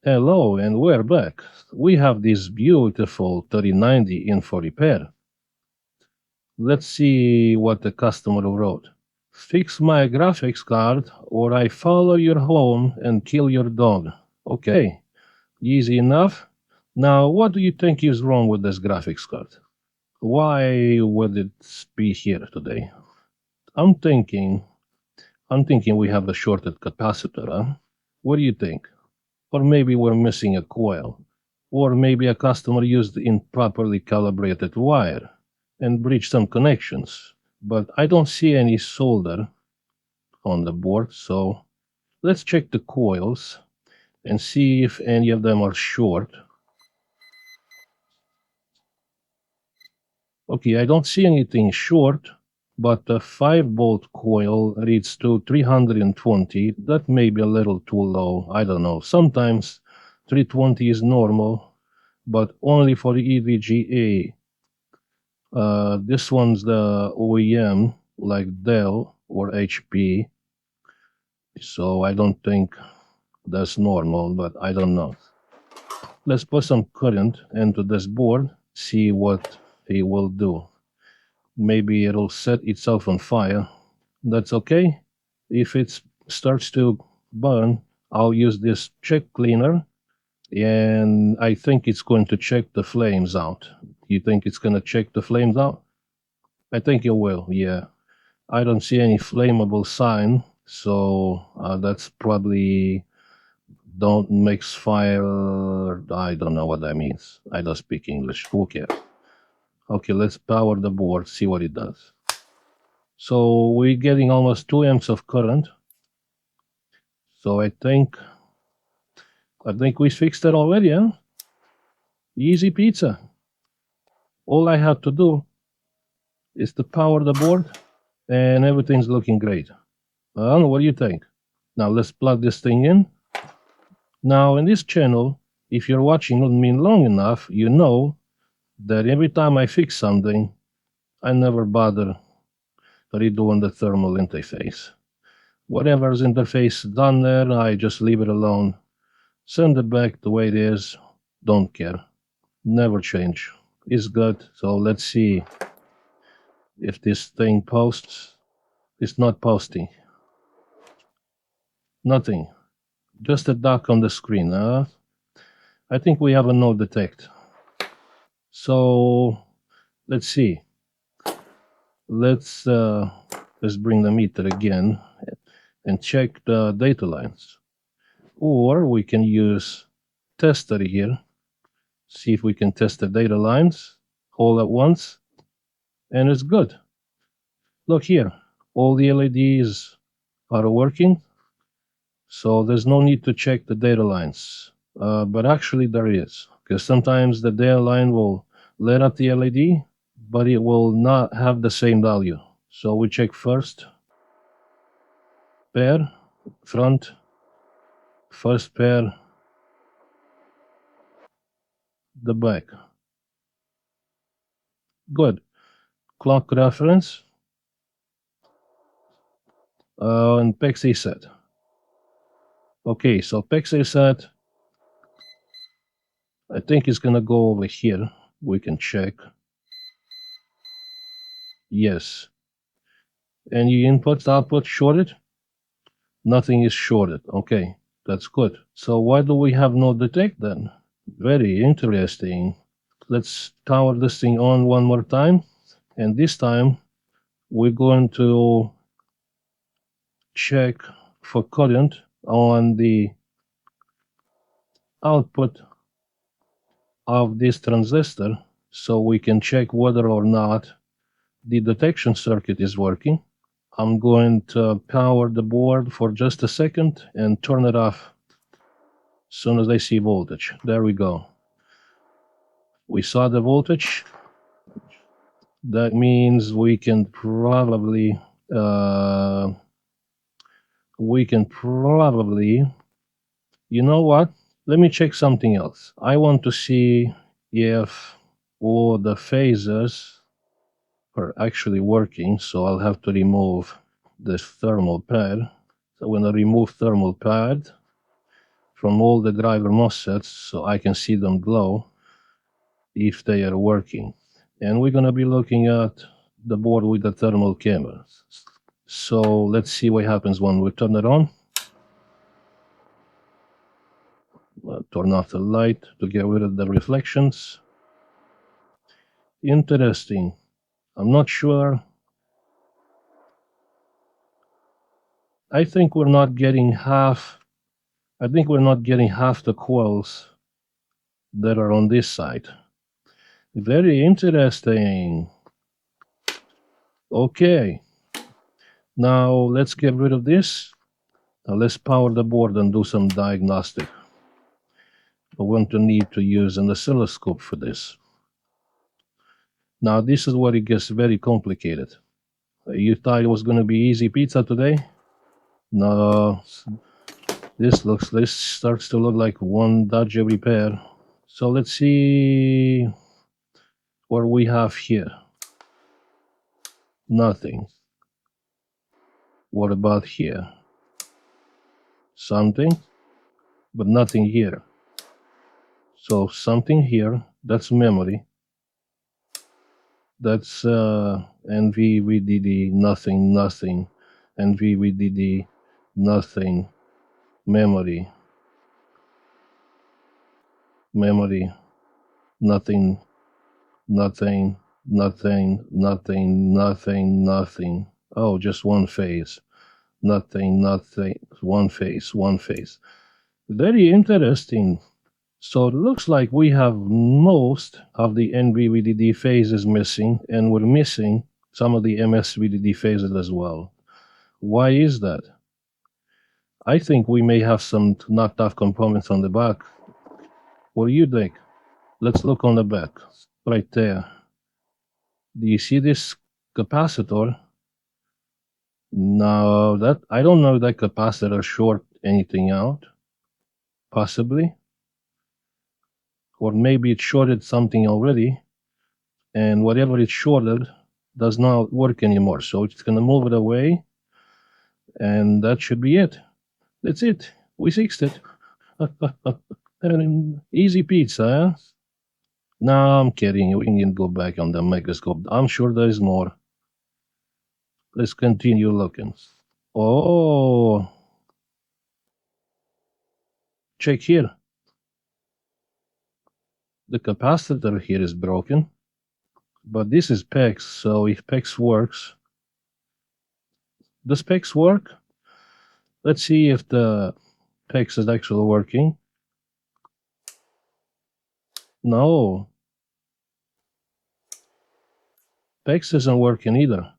Hello, and we're back. We have this beautiful 3090 in for repair. Let's see what the customer wrote. Fix my graphics card, or I follow your home and kill your dog. Okay, easy enough. Now, what do you think is wrong with this graphics card? Why would it be here today? I'm thinking, I'm thinking we have a shorted capacitor, huh? What do you think? Or maybe we're missing a coil. Or maybe a customer used improperly calibrated wire and breached some connections. But I don't see any solder on the board, so let's check the coils and see if any of them are short. Okay, I don't see anything short, but the 5-volt coil reads to 320. That may be a little too low. I don't know. Sometimes 320 is normal, but only for the EVGA. This one's the OEM, like Dell or HP, so I don't think that's normal, but I don't know. Let's put some current into this board, see what it will do. Maybe it'll set itself on fire. That's okay. If it starts to burn, I'll use this check cleaner, and I think it's going to check the flames out. You think it's going to check the flames out? I think it will, yeah. I don't see any flammable sign, so that's probably don't mix fire. I don't know what that means. I don't speak English. Who cares? Okay, let's power the board, see what it does. So we're getting almost 2 amps of current. So I think we fixed it already, huh? Easy pizza. All I have to do is to power the board, and everything's looking great. I don't know, what do you think? Now let's plug this thing in. Now, in this channel, if you're watching me long enough, you know that every time I fix something, I never bother redoing the thermal interface. Whatever's interface done there, I just leave it alone. Send it back the way it is. Don't care. Never change. It's good. So let's see if this thing posts. It's not posting. Nothing. Just a duck on the screen. I think we have a no detect. So let's see. Let's bring the meter again and check the data lines. Or we can use tester here, see if we can test the data lines all at once, and it's good. Look here, all the LEDs are working, so there's no need to check the data lines. But actually there is, because sometimes the data line will light up the LED, but it will not have the same value. So we check first pair, front, first pair, the back. Good. Clock reference and PEX set. Okay, so PEX set, I think it's gonna go over here. We can check. Yes. Any inputs, output shorted? Nothing is shorted. Okay, that's good. So why do we have no detect then? Very interesting. Let's power this thing on one more time. And this time we're going to check for current on the output of this transistor, so we can check whether or not the detection circuit is working. I'm going to power the board for just a second and turn it off as soon as I see voltage. There we go. We saw the voltage. That means we can probably you know what? Let me check something else. I want to see if all the phasers are actually working, so I'll have to remove this thermal pad. So when I remove thermal pad, from all the driver MOSFETs so I can see them glow if they are working. And we're going to be looking at the board with the thermal camera. So let's see what happens when we turn it on. Turn off the light to get rid of the reflections. Interesting. I'm not sure. I think we're not getting half. I think we're not getting half the coils that are on this side. Very interesting. Okay. Now let's get rid of this. Now let's power the board and do some diagnostic. We're going to need to use an oscilloscope for this. Now this is where it gets very complicated. You thought it was going to be easy pizza today? No. This starts to look like one dodgy repair. So let's see what we have here. Nothing. What about here? Something, but nothing here. So something here, that's memory. That's NVVDD, nothing, nothing. NVVDD, nothing. Memory. Memory. Nothing, nothing, nothing, nothing, nothing, nothing. Oh, just one phase. Nothing, nothing, one phase, one phase. Very interesting. So it looks like we have most of the NVVDD phases missing, and we're missing some of the MSVDD phases as well. Why is that? I think we may have some knocked off components on the back. What do you think? Let's look on the back, right there. Do you see this capacitor? No, that I don't know if that capacitor short anything out. Possibly. Or maybe it shorted something already, and whatever it shorted does not work anymore. So it's going to move it away, and that should be it. That's it. We fixed it. Easy pizza, huh? No, I'm kidding. We can go back on the microscope. I'm sure there's more. Let's continue looking. Oh, check here. The capacitor here is broken, but this is PEX, so if PEX works, does PEX work? Let's see if the PEX is actually working. No, PEX isn't working either.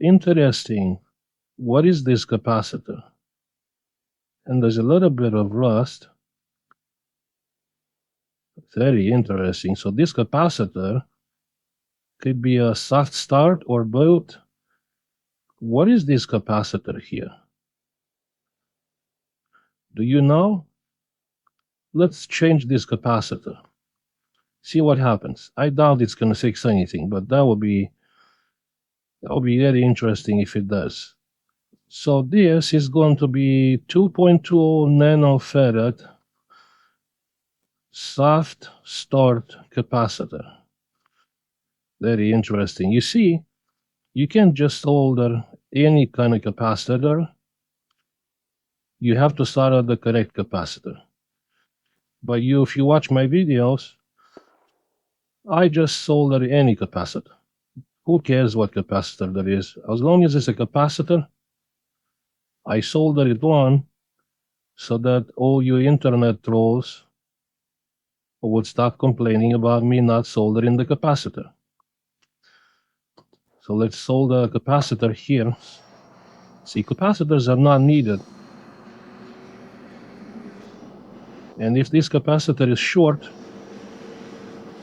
Interesting. What is this capacitor? And there's a little bit of rust. Very interesting. So this capacitor could be a soft start or both. What is this capacitor here? Do you know? Let's change this capacitor. See what happens. I doubt it's going to fix anything, but that will be very interesting if it does. So this is going to be 2.2 nanofarad soft start capacitor. Very interesting. You see, you can't just solder any kind of capacitor. You have to solder the correct capacitor. But if you watch my videos, I just solder any capacitor. Who cares what capacitor there is? As long as it's a capacitor, I solder it on so that all you internet trolls would stop complaining about me not soldering the capacitor. So let's solder a capacitor here. See, capacitors are not needed. And if this capacitor is short,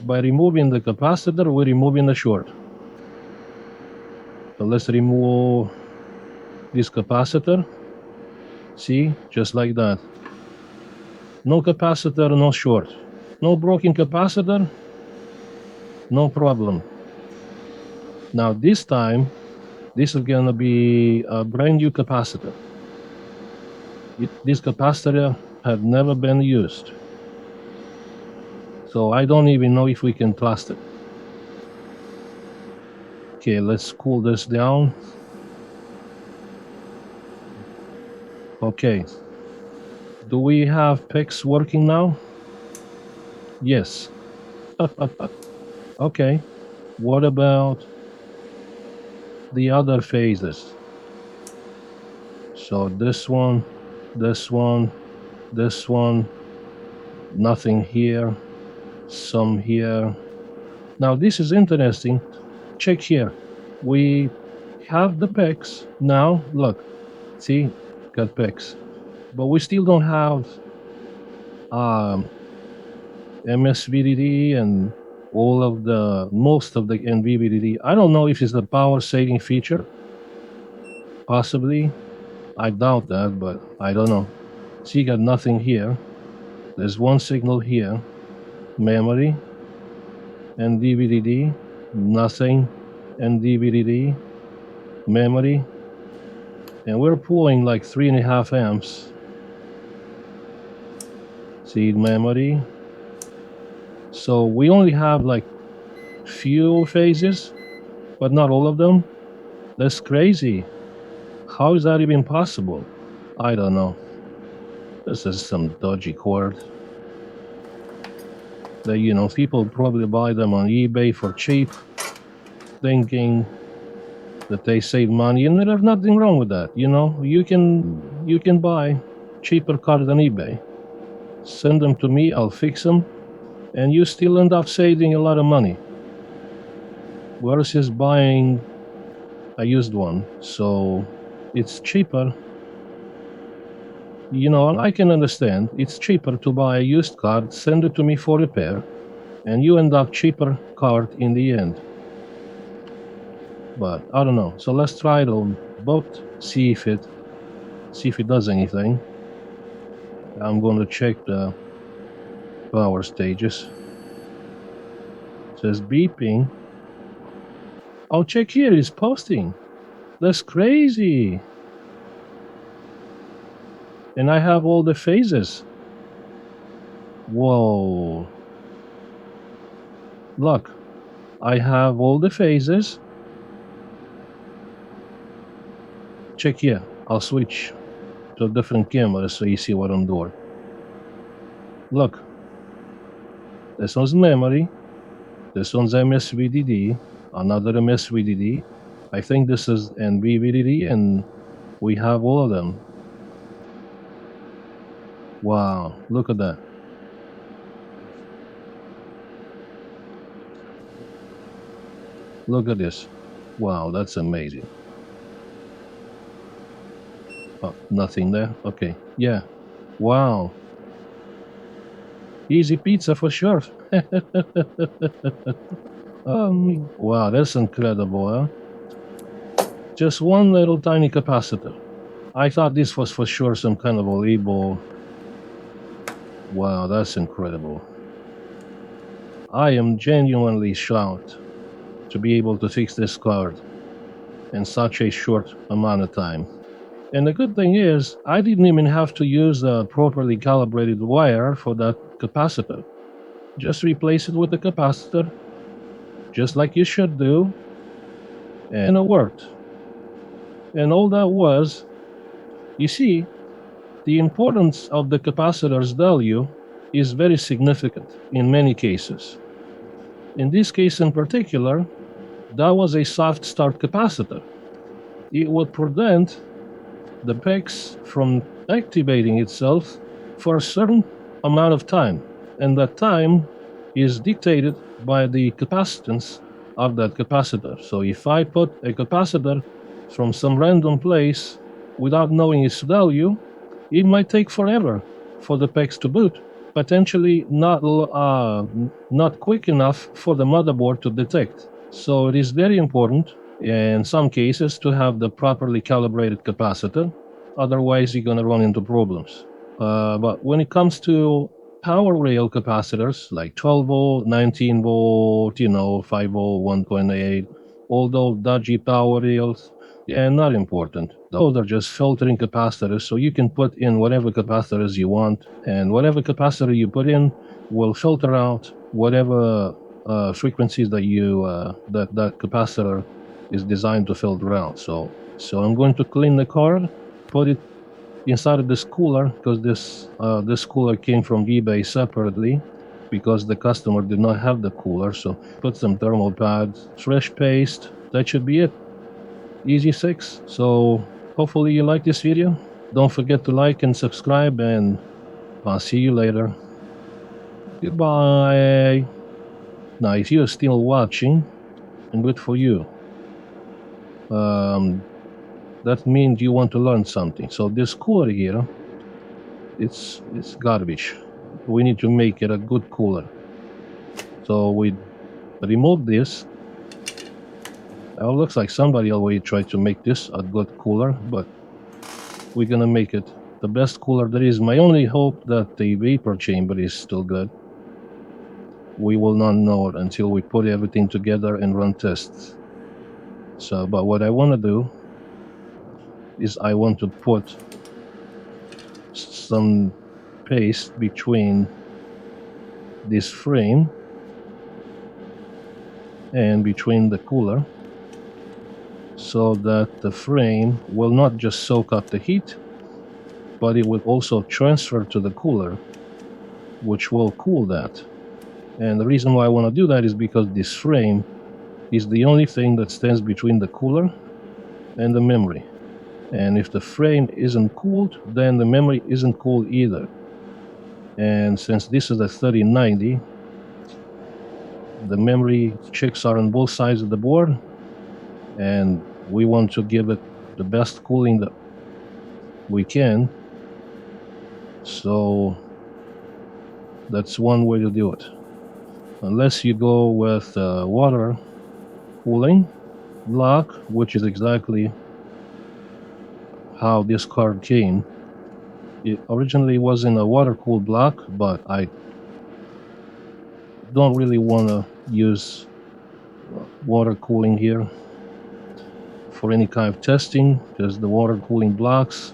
by removing the capacitor, we're removing the short. So let's remove this capacitor. See, just like that. No capacitor, no short. No broken capacitor, no problem. Now this time, this is gonna be a brand new capacitor. This capacitor had never been used. So I don't even know if we can trust it. Okay, let's cool this down. Okay. Do we have PICs working now? Yes. Okay. What about the other phases? So this one, this one, this one, nothing here, some here. Now this is interesting. Check here. We have the PICs. Now look, see, got PICs. But we still don't have MSVDD and most of the NVVDD. I don't know if it's the power saving feature. Possibly. I doubt that, but I don't know. See, you got nothing here. There's one signal here. Memory. NVVDD. Nothing. NVVDD. Memory. And we're pulling like 3.5 amps. See, memory. So we only have like few phases, but not all of them. That's crazy. How is that even possible? I don't know. This is some dodgy cord. That people probably buy them on eBay for cheap, thinking that they save money, and there's nothing wrong with that. You can buy cheaper cards on eBay. Send them to me, I'll fix them, and you still end up saving a lot of money. Versus buying a used one, so it's cheaper. I can understand. It's cheaper to buy a used card, send it to me for repair, and you end up cheaper card in the end. But I don't know. So let's try it on both, see if it does anything. I'm going to check the power stages. It says beeping. Oh, check here, it's posting. That's crazy. And I have all the phases. Whoa. Look, I have all the phases. Check here. I'll switch to a different camera so you see what I'm doing. Look. This one's memory. This one's MSVDD. Another MSVDD. I think this is NVVDD, and we have all of them. Wow, look at that. Look at this. Wow, that's amazing. Oh, nothing there? Okay, yeah. Wow. Easy pizza for sure. Wow, that's incredible, huh? Just one little tiny capacitor. I thought this was for sure some kind of a label. Wow, that's incredible. I am genuinely shocked to be able to fix this card in such a short amount of time. And the good thing is, I didn't even have to use a properly calibrated wire for that capacitor. Just replace it with the capacitor, just like you should do, and it worked. And all that was, you see, the importance of the capacitor's value is very significant in many cases. In this case in particular, that was a soft start capacitor. It would prevent the PEX from activating itself for a certain amount of time, and that time is dictated by the capacitance of that capacitor. So if I put a capacitor from some random place without knowing its value, it might take forever for the PEX to boot, potentially not quick enough for the motherboard to detect. So it is very important in some cases to have the properly calibrated capacitor, otherwise you're going to run into problems. But when it comes to power rail capacitors like 12 volt, 19 volt, 5 volt, 1.8, all those dodgy power rails, and not important. Those are just filtering capacitors, so you can put in whatever capacitors you want, and whatever capacitor you put in will filter out whatever frequencies that that capacitor is designed to filter out. So I'm going to clean the card, put it inside of this cooler, because this cooler came from eBay separately because the customer did not have the cooler. So put some thermal pads, fresh paste. That should be it. Easy fix. So hopefully you like this video. Don't forget to like and subscribe, and I'll see you later. Goodbye. Now, if you're still watching, and good for you, that means you want to learn something. So this cooler here, it's garbage. We need to make it a good cooler. So we remove this. It looks like somebody already tried to make this a good cooler, but we're gonna make it the best cooler there is. My only hope that the vapor chamber is still good. We will not know it until we put everything together and run tests. So, but what I want to do is I want to put some paste between this frame and between the cooler, so that the frame will not just soak up the heat, but it will also transfer to the cooler, which will cool that. And the reason why I want to do that is because this frame is the only thing that stands between the cooler and the memory. And if the frame isn't cooled, then the memory isn't cooled either. And since this is a 3090, the memory chicks are on both sides of the board, and we want to give it the best cooling that we can. So that's one way to do it. Unless you go with water cooling block, which is exactly how this card came. It originally was in a water-cooled block, but I don't really want to use water cooling here for any kind of testing, because the water cooling blocks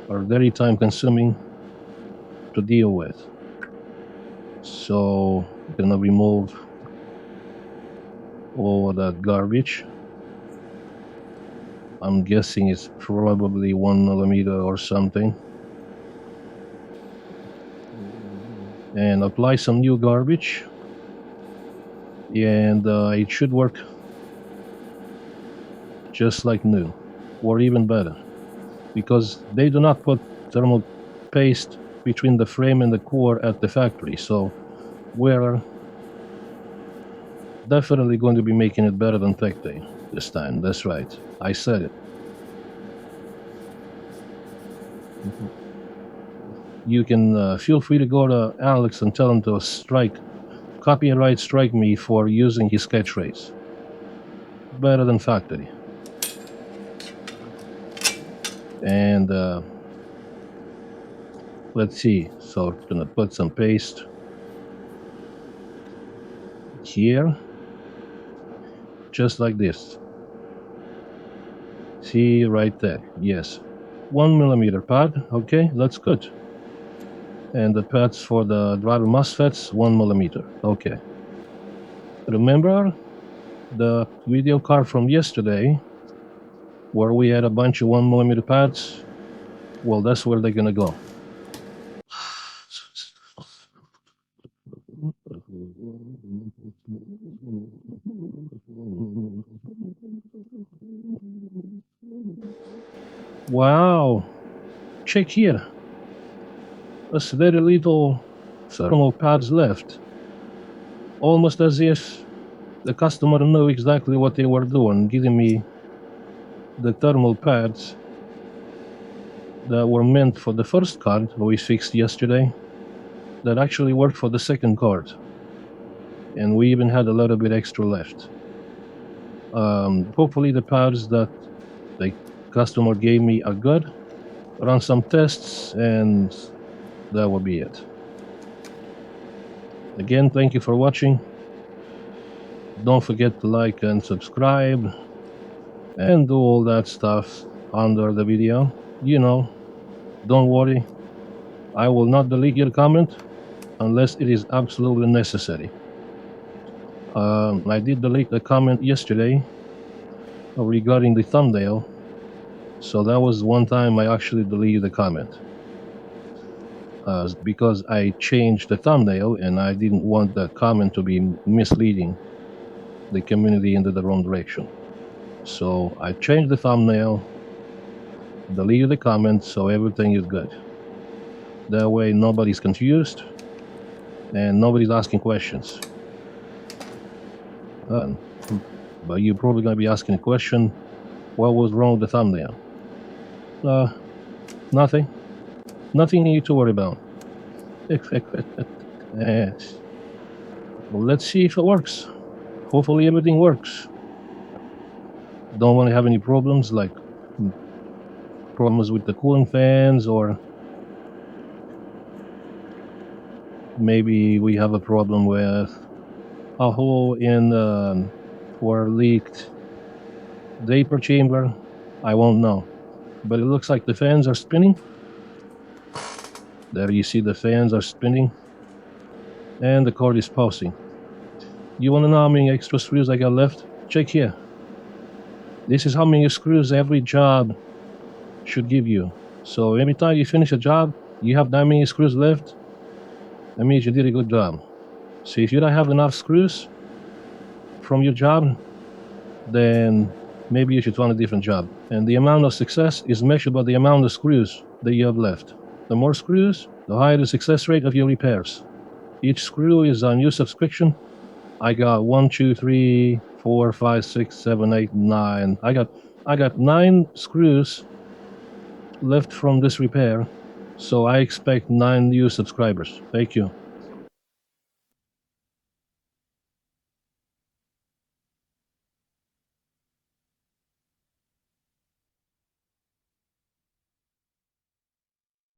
are very time consuming to deal with. So I'm gonna remove all of that garbage. I'm guessing it's probably 1 millimeter or something. And apply some new garbage, and it should work just like new, or even better, because they do not put thermal paste between the frame and the core at the factory. So we're definitely going to be making it better than Tech Day this time. That's right, I said it. You can feel free to go to Alex and tell him to copyright strike me for using his catchphrase. Better than factory. And let's see. So I'm gonna put some paste here, just like this. See right there. Yes, 1 millimeter pad. Okay, that's good. And the pads for the driver MOSFETs, 1 millimeter. Okay. Remember the video card from yesterday where we had a bunch of 1 millimeter pads? Well, that's where they're gonna go. Wow, check here. There's very little thermal pads left. Almost as if the customer knew exactly what they were doing, giving me the thermal pads that were meant for the first card we fixed yesterday, that actually worked for the second card. And we even had a little bit extra left. Hopefully the pads that the customer gave me are good. Run some tests, and that will be it. Again, thank you for watching. Don't forget to like and subscribe. and do all that stuff under the video. You know, don't worry, I will not delete your comment unless it is absolutely necessary. I did delete a comment yesterday regarding the thumbnail, so that was one time I actually deleted the comment because I changed the thumbnail and I didn't want the comment to be misleading the community into the wrong direction. So I changed the thumbnail, deleted the comment, so everything is good. That way nobody's confused and nobody's asking questions. Uh, but you're probably going to be asking a question, what was wrong with the thumbnail? Nothing. Nothing you need to worry about. Yes. Well, let's see if it works. Hopefully everything works. Don't want to have any problems like problems with the cooling fans, or maybe we have a problem with a hole in or leaked vapor chamber. I won't know. But it looks like the fans are spinning. There you see the fans are spinning and the cord is pulsing. You want to know how many extra screws I got left? Check here. This is how many screws every job should give you. So every time you finish a job, you have that many screws left. That means you did a good job. So if you don't have enough screws from your job, then maybe you should find a different job. And the amount of success is measured by the amount of screws that you have left. The more screws, the higher the success rate of your repairs. Each screw is a new subscription. I got 1, 2, 3, 4, 5, 6, 7, 8, 9. I got 9 screws left from this repair. So I expect 9 new subscribers. Thank you.